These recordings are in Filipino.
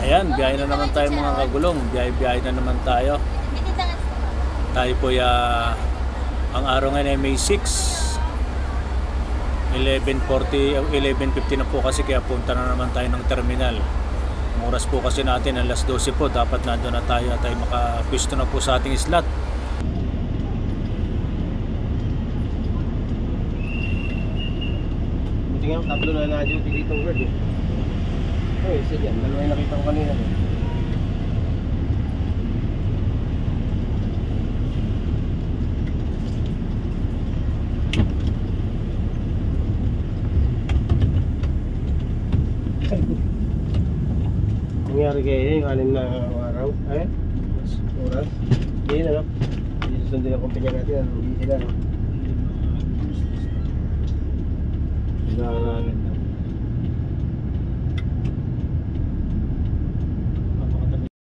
Ayan, biyahe na naman tayo mga kagulong. Biyahe na naman tayo. Tayo po ang araw ngayon ay May 6. 11:50 na po kasi, kaya punta na naman tayo ng terminal. Ang oras po kasi natin alas 12 po. Dapat nandun na tayo at tayo makapwisto na po sa ating slot. Buti nga, tatlo na na-duty dito word eh. Oh, isa dyan. Dalawa yung nakita ko kanina. Nangyari kayo yung 6 na araw. Ay? Oras? Hindi na, no? Hindi susundin ang kumpanya natin. Hindi sila, no? Nag-aaralan na.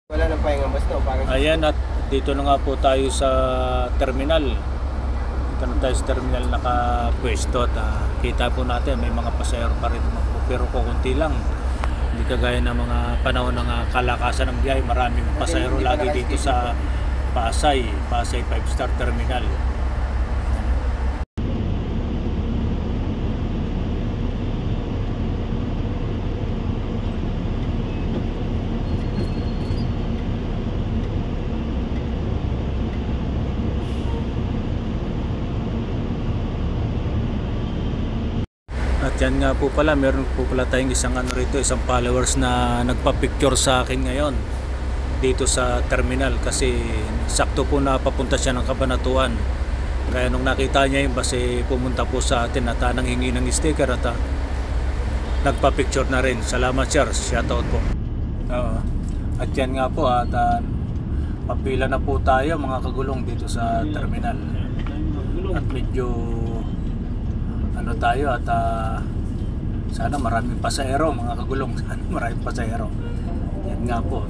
Wala nang pahingang basta. Ayan, at dito na nga po tayo sa terminal. Dito na tayo sa terminal nakapwesto at kita po natin may mga pasahero pa rin, pero kukunti lang. Hindi kagaya ng mga panahon ng kalakasan ng biyahe. Maraming pasahero lagi dito sa Pasay 5-star terminal. At yan nga po pala, meron po pala tayong isang isang followers na nagpa-picture sa akin ngayon dito sa terminal, kasi sakto po na papunta siya ng Cabanatuan. Kaya nung nakita niya yung bus, pumunta po sa atin at nanghingi ng sticker at nagpa-picture na rin. Salamat sir, shoutout po. At yan nga po at papila na po tayo mga kagulong dito sa terminal. At medyo tayo at sana maraming pasahero mga kagulong. Sana maraming pasahero. Yan nga po.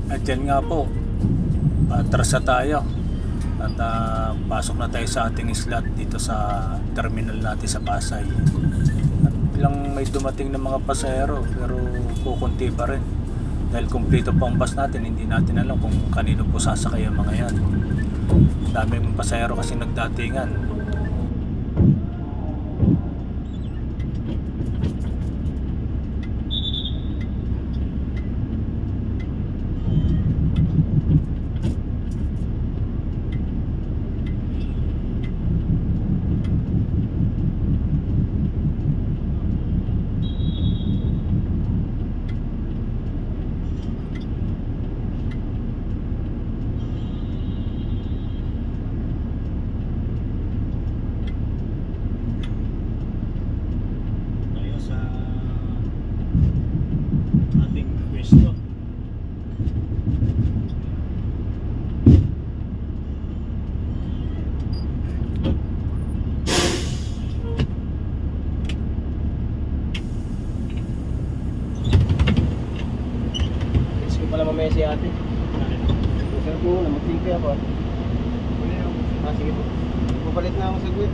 At yan nga po, atras na tayo at pasok na tayo sa ating slot dito sa terminal natin sa Pasay. At bilang may dumating na mga pasahero, pero kukunti pa rin dahil kumpleto pa ang bus natin. Hindi natin alam kung kanino po sasakay ang mga yan. Daming pasahero kasi nagdatingan. Mamaya si ate. Sir po, mag-thank ako. Sige po. Pupalit na ako sa gawin.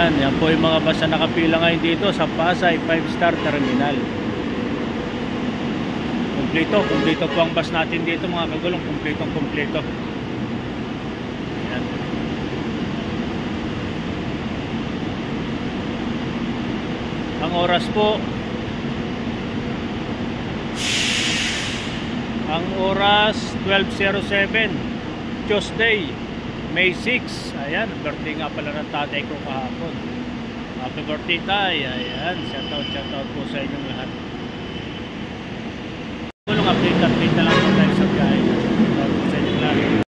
Yan po yung mga bus na nakapila ngayon dito sa Pasay 5-star terminal. Kumpleto po ang bus natin dito mga kagulong. Kumpleto. Ang oras po, ang oras 12:07, Tuesday, May 6. Ayan, birthday nga pala ng tatay ko kahapon. Happy birthday tay. Ayan, shoutout po sa inyong lahat. Tulong update na lang